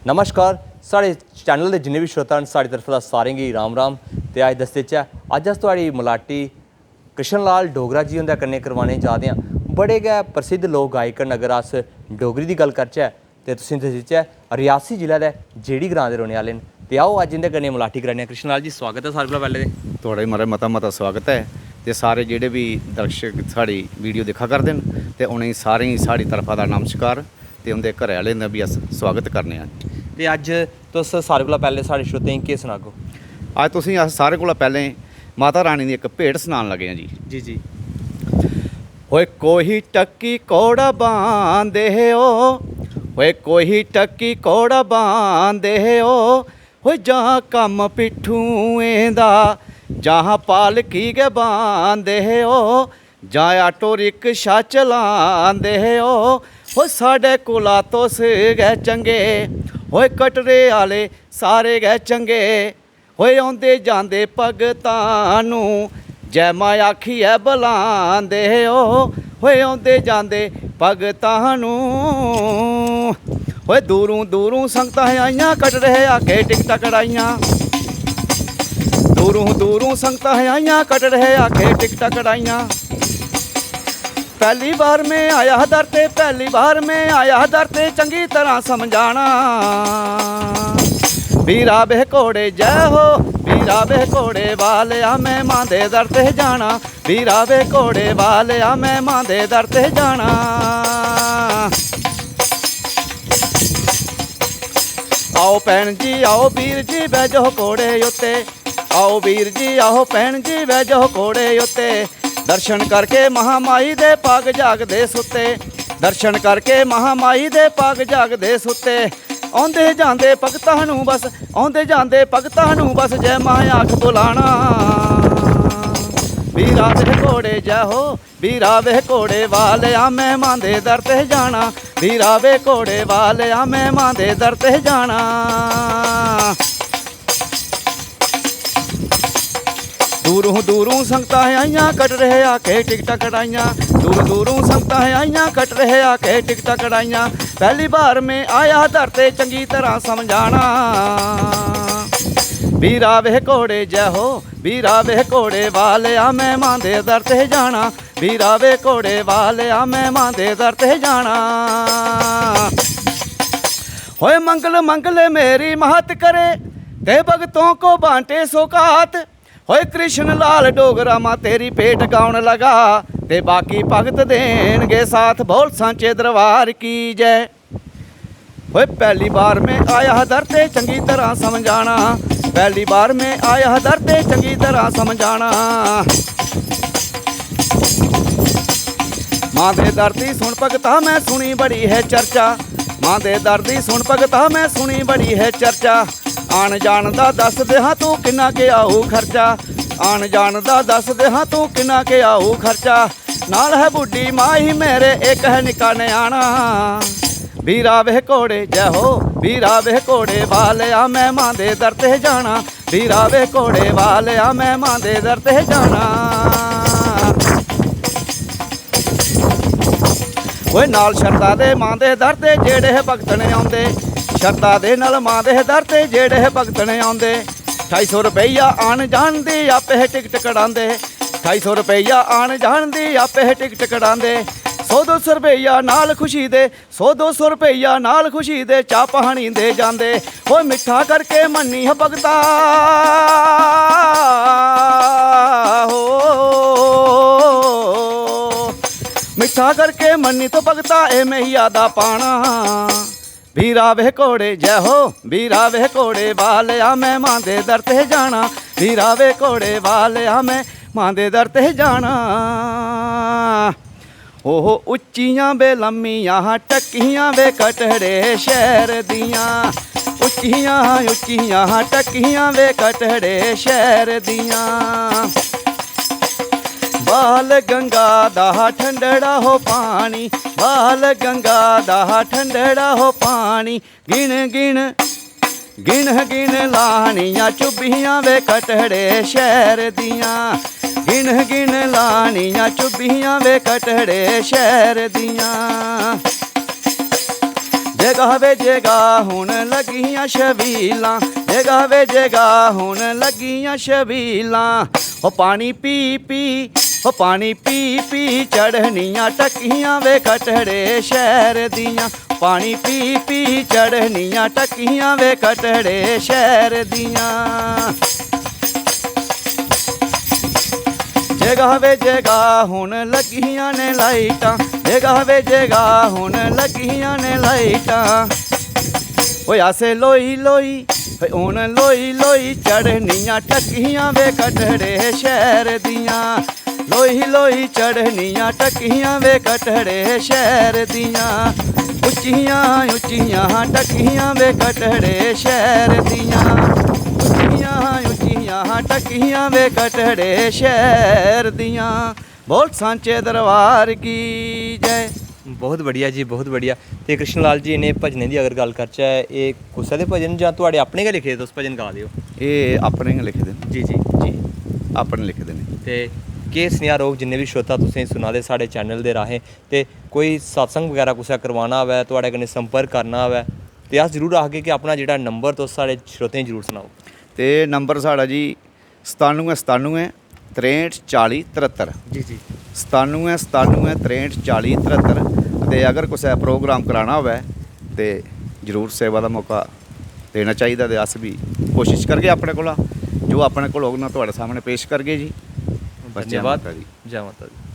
नमस्कार साढ़े चैनल के जिन्ने भी श्रोता न साड़ी तरफ सारें गी राम राम। तो अज दस्ते च अज अस तुहाड़ी मलाटी कृष्ण लाल डोगरा जी उंदे कन्नै करवाने जा रहे हैं। बड़े गै प्रसिद्ध लोक गायक न। अगर अस डोगरी की गल करचै तो तुसीं दस्सचै रियासी जिले के जेड़ी ग्रां दे रौह्ने आह्ले न। ते आओ अज इंदे कन्नै मलाटी कराने। कृष्ण लाल जी स्वागत है सारे कोला पैह्ले ते थोड़ा मरा मता स्वागत है। तो सारे जेह्ड़े भी दर्शक साड़ी वीडियो दिक्खा करदे न ते उनेंगी सारें गी साड़ी तरफा दा नमस्कार ते उंदे घरै आह्लें दा भी अस स्वागत करने आं। ते अज तुस सारे कोला पैह्ले साढ़े श्रोतें गी केह् सनागो? अज तुसें अस सारे कोला पैह्लें माता रानी दी इक भेंट सनान लगे आं जी। जी जी। होए कोई टक्की कौड़ा बांधे ओ, होए कोई टक्की कौड़ा बांधे ओ, होए जहाँ कम पिट्ठूएं दा जहाँ पालकी गै बांधे ओ, जां आटो रिक्शा चलांदे ओ, हो साढ़े कोला तुस गै चंगे, होए कटरे आह्ले सारे गै चंगे, होए औंदे जांदे भगतां नूं जै मां आखियै बुलांदे ओ, होए औंदे जांदे भगतां नूं, होए दूरों दूरों संगतां आइयां कटरे आके टिकटां कटाइयां, दूरों दूरों संगतां आइयां कटरे आके टिकटां कटाइयां। पहली बार में आया दर ते, पहली बार में आया दर ते, चंगी तरह समझाना वीरा बे घोड़े जय हो, वीरा बे घोड़े वालिया मैं मां दे दर ते जाना, वीरा बे घोड़े वालिया मैं मां दे दर ते जाना। आओ भैन जी आओ वीर जी बैजो घोड़े उत्ते, आओ वीर जी आओ भैन जी बैजो घोड़े उत्ते, दर्शन करके महामाई दे पग जागदे सुत्ते, दर्शन करके महामाई दे पग जागदे सुत्ते, औंदे जांदे भगतां नूं बस, औंदे जांदे भगतां नूं बस जय मां आख बुलाना वीरा वे घोड़े जय हो, वीरा वे घोड़े वालिया मैं मां दे दर ते जाना, वीरा वे घोड़े वालिया मैं मां दे दर ते जाना। दूरों दूरों संगतां आइयां कटरे आके टिकटां कटाइयां, दूरों दूरों संगतां आइयां कटरे आके टिकटां कटाइयां। पहली बार में आया दर ते चंगी तरह समझाना वीरा वे घोड़े जय हो, वीरा वे घोड़े वालिया मैं मां दे दर ते जाना, वीरा वे घोड़े वालिया मैं मां दे दर ते जाना। होए मंगल मंगल मेरी महत करे, ते भगतों को बांटे सौगात, होए कृष्ण लाल डोगरा मां तेरी भेंट गाउन लगा, ते बाकी भगत देंगे साथ, बोल सांचे दरबार की जय। होए पहली बार में आया दर ते चंगी तरह समझाना, पहली बार में आया दर ते चंगी तरह समझाना। मां दे दर दी सुन भगता मैं सुनी बड़ी है चर्चा, मां दे दर दी सुन भगता मैं सुनी बड़ी है चर्चा, आन जान दा दस दे हाँ तू किन्ना के आऊ खर्चा, आन जान दा दस दे हाँ तू किन्ना के आऊ खर्चा, नाल है बुढ़ी माँ ही मेरे एक है निका न्याणा वीरा वे घोड़े जय हो, वीरा वे घोड़े वालिया मैं मां दे दर ते जाना, वीरा वे घोड़े वालिया मैं मां दे दर ते जाना। ओए नाल शरदा दे मां दे दर ते जेड़े भगत ने आउंदे, शरदा दे नाल मां दे दर ते जेड़े भगत ने आउंदे, 250 रुपया आन जान दी आपे टिकट कटांदे, 250 रुपया आन जान दी आपे टिकट कटांदे, 100-200 रुपया नाल खुशी दे, 100-200 रुपया नाल खुशी दे चाह पानी दे जांदे। ओए मिठा करके मन्नी है भगता हो, मिठा करके मन्नी तो भगता ए मैया दा पाना वीरा वे घोड़े जय हो, वीरा वे घोड़े वालिया मैं मां दे दर ते जाना, वीरा वे घोड़े वालिया मैं मां दे दर ते जाना। ओह उच्चियां वे लम्मियां टक्कियां वे कटड़े शहर दियां, उच्चियां उच्चियां टक्कियां वे कटड़े शहर दियां, बाल गंगा दा ठंडड़ा हो पानी, बाल गंगा दा ठंडड़ा हो पानी, गिन गिन गिन गिन लानियां चुब्बियां वे कटड़े शहर दियां, गिन गिन लानियां चुब्बियां वे कटड़े शहर दियां। ਜਗਾ ਵੇ ਜਗਾ ਹੁਣ ਲੱਗੀਆਂ ਛਬੀਲਾਂ, ਜਗਾ ਵੇ ਜਗਾ ਹੁਣ ਲੱਗੀਆਂ ਛਬੀਲਾਂ। ਉਹ ਪਾਣੀ ਪੀ ਪੀ, ਉਹ ਪਾਣੀ ਪੀ ਪੀ ਚੜ੍ਹਨੀਆਂ ਟੱਕੀਆਂ ਵੇ ਕਟੜੇ ਸ਼ਹਿਰ ਦੀਆਂ। ਪਾਣੀ ਪੀ ਪੀ ਚੜ੍ਹਨੀਆਂ ਟੱਕੀਆਂ ਵੇ ਕਟੜੇ ਸ਼ਹਿਰ ਦੀਆਂ। ਜਗਾ ਵੇ ਜਗਾ ਹੁਣ ਲੱਗੀਆਂ ਨੇ ਲਾਈਟਾਂ, ਜਗਾ ਵੇ ਜਗਾ ਹੁਣ ਲੱਗੀਆਂ ਨੇ ਲਾਈਟਾਂ। ਓਏ ਆਸੇ ਲੋਈ ਲੋਈ, ਓਏ ਹੁਣ ਲੋਈ ਲੋਈ ਚੜ੍ਹਨੀਆਂ ਟੱਕੀਆਂ ਵੇ ਕਟੜੇ ਸ਼ਹਿਰ ਦੀਆਂ। ਲੋਈ ਲੋਈ ਚੜ੍ਹਨੀਆਂ ਟੱਕੀਆਂ ਵੇ ਕਟੜੇ ਸ਼ਹਿਰ ਦੀਆਂ। ਉੱਚੀਆਂ ਉੱਚੀਆਂ ਟੱਕੀਆਂ ਵੇ ਕਟੜੇ ਸ਼ਹਿਰ ਦੀਆਂ। ਉੱਚੀਆਂ ਉੱਚੀਆਂ ਟੱਕੀਆਂ ਵੇ ਕਟੜੇ ਸ਼ਹਿਰ ਦੀਆਂ। ਬੋਲ ਸਾਂਚੇ ਦਰਬਾਰ ਕੀ ਜੈ। ਬਹੁਤ ਵਧੀਆ ਜੀ, ਬਹੁਤ ਵਧੀਆ। ਤੇ ਕ੍ਰਿਸ਼ਨ ਲਾਲ ਜੀ ਨੇ ਭਜਨੇ ਦੀ ਅਗਰ ਗੱਲ ਕਰਚਾ, ਇਹ ਗੁੱਸੇ ਦੇ ਭਜਨ ਜਾਂ ਤੁਹਾਡੇ ਆਪਣੇ ਕੇ ਲਿਖੇ ਤੁਸੀਂ ਭਜਨ ਗਾ ਦਿਓ? ਇਹ ਆਪਣੇ ਨੇ ਲਿਖਦੇ ਨੇ ਜੀ ਜੀ ਜੀ, ਆਪਣੇ ਲਿਖਦੇ ਨੇ। ਤੇ ਕਿ ਸੁਨੇਹਾ ਰੋਗ ਜਿੰਨੇ ਵੀ ਸ਼ਰੋਤਾ ਤੁਸੀਂ ਸੁਣਾ ਦੇ ਸਾਡੇ ਚੈਨਲ ਦੇ ਰਾਹੀਂ, ਤੇ ਕੋਈ सत्संग वगैरह कुछ करवाना होवे, तुहाडे कन्नै संपर्क करना होवे, ते अस जरूर आखगे कि अपना जिहड़ा नंबर तुस साढ़े श्रोतें जरूर सनाओ। ते नंबर साढ़ा जी 97 97 63 40 73 जी जी 97 97 63 40 73। ਤੇ ਅਗਰ ਕਿਸੇ ਪ੍ਰੋਗਰਾਮ ਕਰਾਉਣਾ ਹੋਵੇ ਤੇ ਜ਼ਰੂਰ ਸੇਵਾ ਦਾ ਮੌਕਾ ਦੇਣਾ ਚਾਹੀਦਾ, ਤੇ ਅਸ ਵੀ ਕੋਸ਼ਿਸ਼ ਕਰਗੇ ਆਪਣੇ ਕੋਲ ਜੋ ਆਪਣੇ ਕੋਲ ਹੋਊਗਾ ਤੁਹਾਡੇ ਸਾਹਮਣੇ ਪੇਸ਼ ਕਰਗੇ ਜੀ। धन्यवाद। जय माता दी।